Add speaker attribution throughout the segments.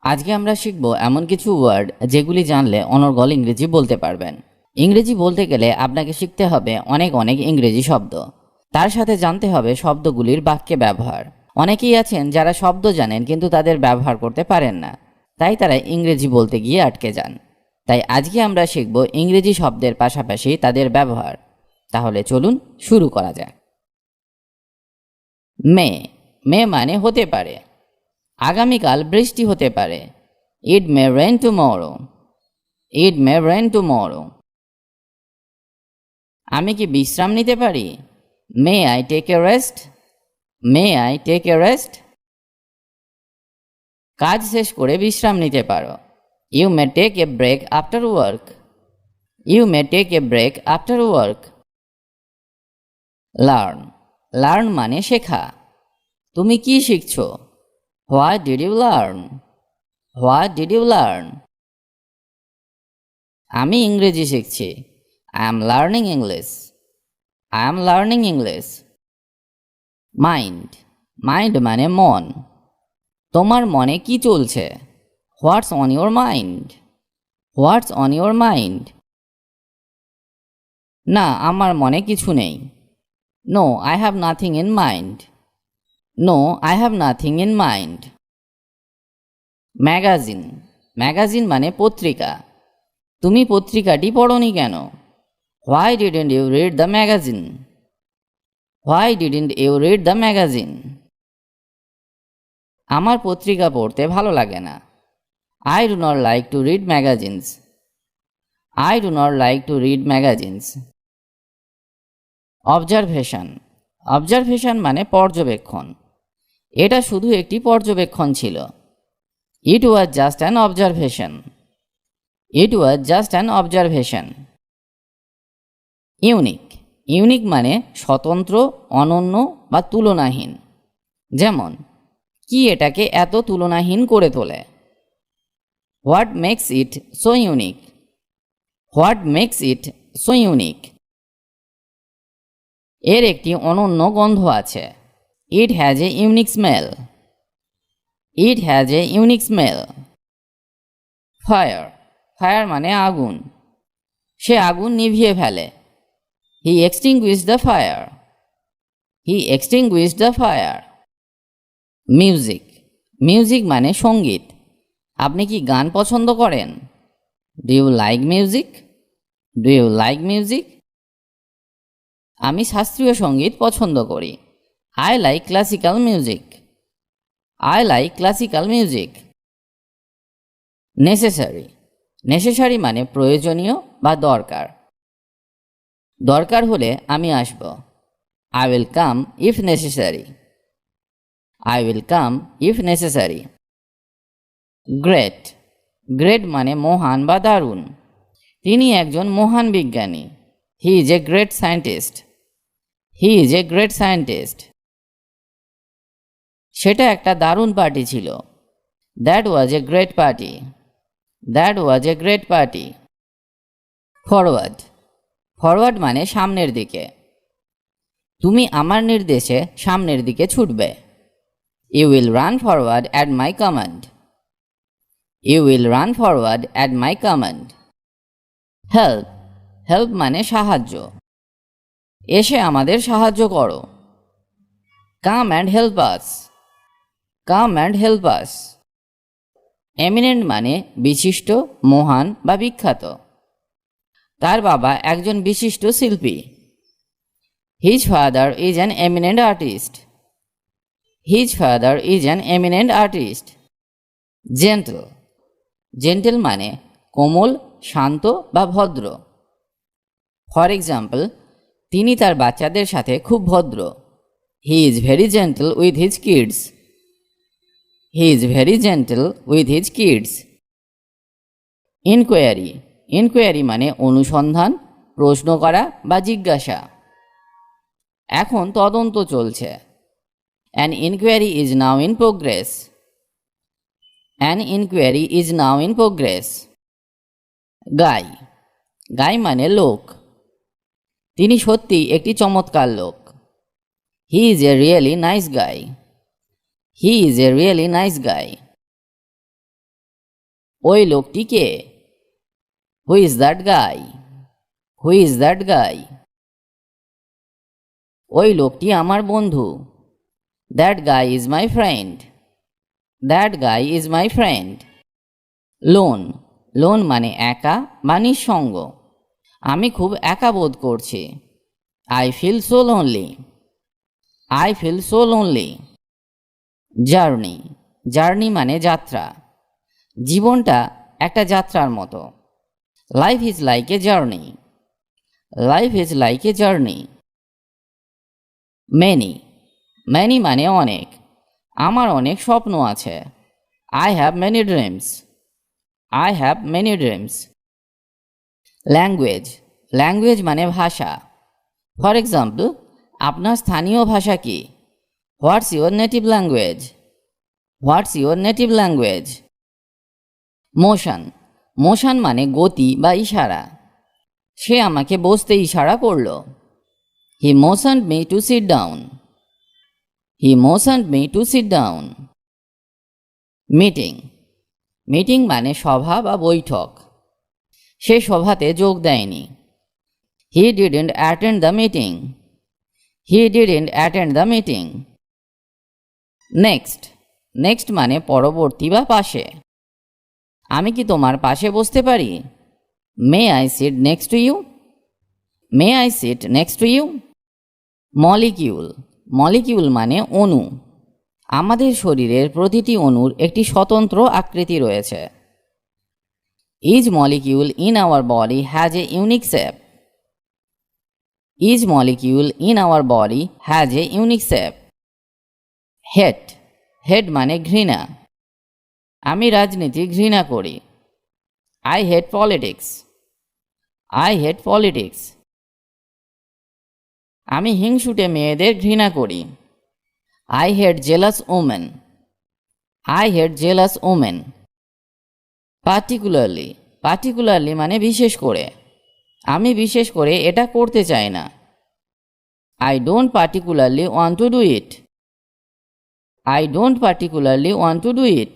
Speaker 1: আজকে আমরা শিখব এমন কিছু ওয়ার্ড যেগুলি জানলে অনর্গল ইংরেজি বলতে পারবেন। ইংরেজি বলতে গেলে আপনাকে শিখতে হবে অনেক অনেক ইংরেজি শব্দ, তার সাথে জানতে হবে শব্দগুলির বাক্যে ব্যবহার। অনেকেই আছেন যারা শব্দ জানেন কিন্তু তাদের ব্যবহার করতে পারেন না, তাই তারা ইংরেজি বলতে গিয়ে আটকে যান। তাই আজকে আমরা শিখব ইংরেজি শব্দের পাশাপাশি তাদের ব্যবহার। তাহলে চলুন শুরু করা যাক। মে মে মানে হতে পারে। আগামীকাল বৃষ্টি হতে পারে। It may rain tomorrow. It may rain tomorrow. আমি কি বিশ্রাম নিতে পারি? May I take a rest? May I take a rest? কাজ শেষ করে বিশ্রাম নিতে পারো। You may take a break after work. You may take a break after work. Learn learn মানে শেখা। তুমি কি শিখছো? What did you learn? What did you learn? আমি ইংরেজি শিখছি। I am learning English. I am learning English. Mind mind মানে মন। তোমার মনে কি চলছে? What's on your mind? What's on your mind? না, আমার মনে কিছু নেই। No I have nothing in mind. No I have nothing in mind. Magazine magazine মানে পত্রিকা। তুমি পত্রিকাটি পড়োনি কেন? Why didn't you read the magazine? Why didn't you read the magazine? আমার পত্রিকা পড়তে ভালো লাগে না। I do not like to read magazines. I do not like to read magazines. Observation observation মানে পর্যবেক্ষণ। এটা শুধু একটি পর্যবেক্ষণ ছিল। It was just an observation. It was just an observation. Unique unique মানে স্বতন্ত্র, অনন্য বা তুলনাহীন। যেমন, কি এটাকে এত তুলনাহীন করে তোলে? What makes it so unique? What makes it so unique? এর একটি অনন্য গন্ধ আছে। It has a unique smell. It has a unique smell. Fire fire মানে আগুন। সে আগুন নিভিয়ে ফেলে। He extinguished the fire. He extinguished the fire. Music music মানে সঙ্গীত। আপনি কি গান পছন্দ করেন? Do you like music? Do you like music? আমি শাস্ত্রীয় সঙ্গীত পছন্দ করি। I like classical music. I like classical music. Necessary necessary মানে প্রয়োজনীয় বা দরকার। দরকার হলে আমি আসব। I will come if necessary. I will come if necessary. Great great মানে মহান বা দারুণ। তিনি একজন মহান বিজ্ঞানী। He is a great scientist. He is a great scientist. সেটা একটা দারুণ পার্টি ছিল। That was a great party. That was a great party. Forward forward মানে সামনের দিকে। তুমি আমার নির্দেশে সামনের দিকে ছুটবে। You will run forward at my command. You will run forward at my command. Help help মানে সাহায্য। এসে আমাদের সাহায্য করো। Come and help us. Come and help us. Eminent মানে বিশিষ্ট, মহান বা বিখ্যাত। তার বাবা একজন বিশিষ্ট শিল্পী। His father is an eminent artist. His father is an eminent artist. Gentle gentle মানে কোমল, শান্ত বা ভদ্র। ফর এক্সাম্পল, তিনি তার বাচ্চাদের সাথে খুব ভদ্র। He is very gentle with his kids. He is very gentle with his kids. Inquiry inquiry মানে অনুসন্ধান, প্রশ্ন করা বা জিজ্ঞাসা। এখন তদন্ত চলছে। An inquiry is now in progress. An inquiry is now in progress. Guy guy মানে লোক। তিনি সত্যি একটি চমৎকার লোক। He is a really nice guy. He is a really nice guy. ওই লোকটি কে? Who is that guy? Who is that guy? ওই লোকটি আমার বন্ধু। That guy is my friend. That guy is my friend. Lone, lone মানে একা বা নিঃসঙ্গ। আমি খুব একা বোধ করছি। I feel so lonely. I feel so lonely. Journey, journey মানে যাত্রা। জীবনটা একটা যাত্রার মতো। Life is like a journey. Life is like a journey. Many, many মানে অনেক। আমার অনেক স্বপ্ন আছে। I have many dreams. I have many dreams. Language, language মানে ভাষা। ফর এক্সাম্পল, আপনার স্থানীয় ভাষা কি? What's your native language? What's your native language? Motion, motion মানে গতি বা ইশারা। সে আমাকে বসতে ইশারা করল। He motioned me to sit down. He motioned me to sit down. Meeting, meeting মানে সভা বা বৈঠক। সে সভাতে যোগ দেয়নি। He didn't attend the meeting. He didn't attend the meeting. Next, next মানে পরবর্তী বা পাশে। আমি কি তোমার পাশে বসতে পারি? May I sit next to you? May I sit next to you? Molecule, molecule মানে অণু। আমাদের শরীরের প্রতিটি অণুর একটি স্বতন্ত্র আকৃতি রয়েছে। Each molecule in our body has a unique shape. Each molecule in our body has a unique shape. Hate, hate মানে ঘৃণা। আমি রাজনীতি ঘৃণা করি। I hate politics. I hate politics. আমি হিংসুটে মেয়েদের ঘৃণা করি। I hate jealous women. I hate jealous women. Particularly, particularly মানে বিশেষ করে। আমি বিশেষ করে এটা করতে চাই না। I don't particularly want to do it. I don't particularly want to do it.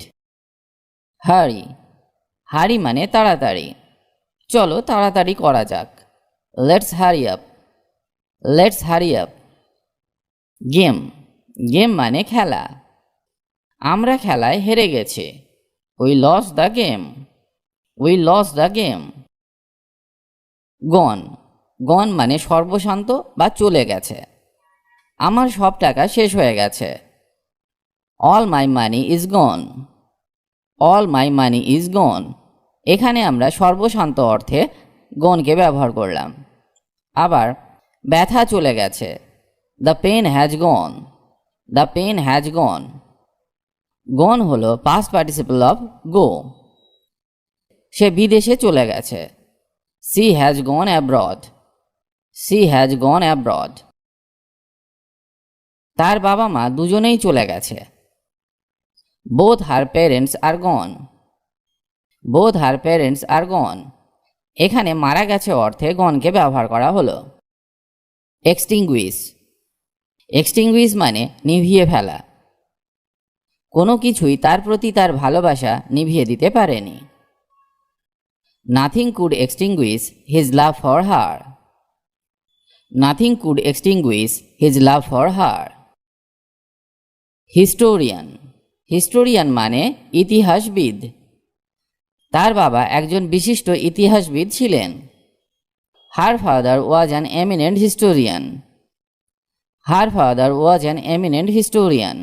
Speaker 1: হারি, হারি মানে তাড়াতাড়ি। চলো তাড়াতাড়ি করা যাক। Let's hurry up. Let's hurry up. Game, game মানে খেলা। আমরা খেলায় হেরে গেছি। We lost the game. We lost the game. Gone, gone মানে সর্বশান্ত বা চলে গেছে। আমার সব টাকা শেষ হয়ে গেছে। All my money is gone. All my money is গন। এখানে আমরা সর্বশান্ত অর্থে গনকে ব্যবহার করলাম। আবার ব্যথা চলে গেছে। The pain has gone. The pain has gone. Gone হলো পাস্ট পার্টিসিপল অফ গো। সে বিদেশে চলে গেছে। She has gone abroad. She has gone abroad. তার বাবা মা দুজনেই চলে গেছে। Both her parents are gone. Both her parents are gone. এখানে মারা গেছে অর্থে গনকে ব্যবহার করা হলো। এক্সটিংগুইশ, এক্সটিংগুইশ মানে নিভিয়ে ফেলা। কোনো কিছুই তার প্রতি তার ভালোবাসা নিভিয়ে দিতে পারেনি। Nothing could extinguish his love for her. Nothing could extinguish his love for her. Historian, historian মানে ইতিহাসবিদ। তার বাবা একজন বিশিষ্ট ইতিহাসবিদ ছিলেন। Her father was an eminent historian. Her father was an eminent historian.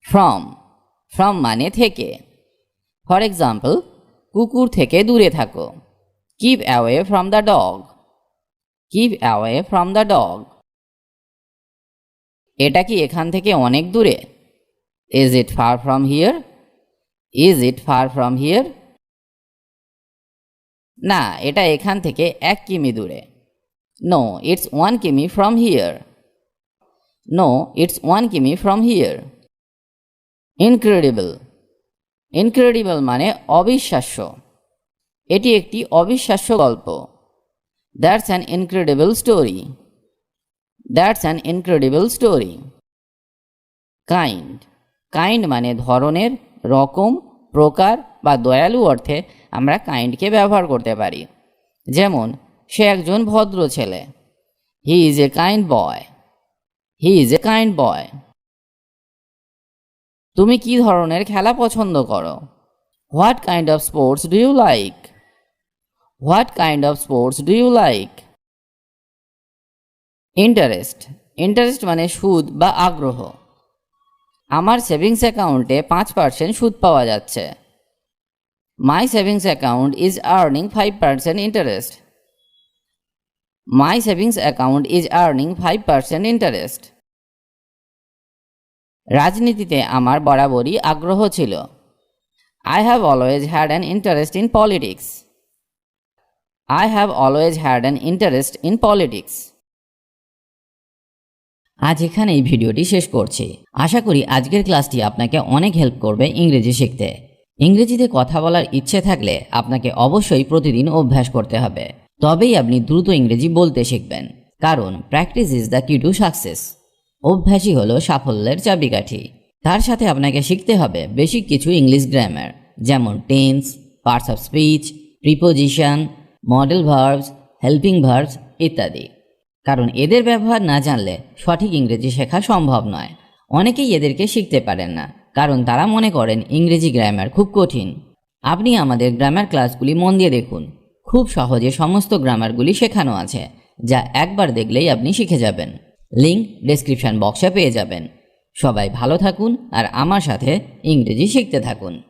Speaker 1: From, from মানে থেকে। ফর এক্সাম্পল, কুকুর থেকে দূরে থাকো। Keep away from the dog. Keep away from the dog. এটা কি এখান থেকে অনেক দূরে? Is it far from here? Is it far from here? না, এটা এখান থেকে 1 কিমি দূরে। নো, ইটস 1 কিমি ফ্রম হিয়ার। নো, ইটস 1 কিমি ফ্রম হিয়ার। ইনক্রেডিবল, ইনক্রেডিবল মানে অবিশ্বাস্য। এটি একটি অবিশ্বাস্য গল্প। That's an incredible story. That's an incredible story. Kind, kind মানে ধরনের, রকম, প্রকার বা দয়ালু অর্থে আমরা কাইন্ডকে ব্যবহার করতে পারি। যেমন, সে একজন ভদ্র ছেলে। He is a kind boy. He is a kind boy. তুমি কি ধরনের খেলা পছন্দ করো? What kind of sports do you like? What kind of sports do you like? Interest. Interest মানে সুদ বা আগ্রহ। আমার সেভিংস অ্যাকাউন্টে 5% সুদ পাওয়া যাচ্ছে। My savings account is earning 5% interest. My savings account is earning 5% interest. রাজনীতিতে আমার বরাবরই আগ্রহ ছিল। I have always had an interest in politics. I have always had an interest in politics. আজ এখানেই ভিডিওটি শেষ করছি। আশা করি আজকের ক্লাসটি আপনাকে অনেক হেল্প করবে ইংরেজি শিখতে। ইংরেজিতে কথা বলার ইচ্ছে থাকলে আপনাকে অবশ্যই প্রতিদিন অভ্যাস করতে হবে। তবেই আপনি দ্রুত ইংরেজি বলতে শিখবেন। কারণ প্র্যাকটিস ইজ দ্য কি টু সাকসেস। অভ্যাসই হলো সাফল্যের চাবিকাঠি। তার সাথে আপনাকে শিখতে হবে বেসিক কিছু ইংলিশ গ্রামার, যেমন tense, parts of speech, preposition, model verbs, helping verbs ইত্যাদি। কারণ এদের ব্যবহার না জানলে সঠিক ইংরেজি শেখা সম্ভব নয়। অনেকেই এদেরকে শিখতে পারেন না, কারণ তারা মনে করেন ইংরেজি গ্রামার খুব কঠিন। আপনি আমাদের গ্রামার ক্লাসগুলি মন দিয়ে দেখুন। খুব সহজে সমস্ত গ্রামারগুলি শেখানো আছে, যা একবার দেখলেই আপনি শিখে যাবেন। লিঙ্ক ডেসক্রিপশন বক্সে পেয়ে যাবেন। সবাই ভালো থাকুন আর আমার সাথে ইংরেজি শিখতে থাকুন।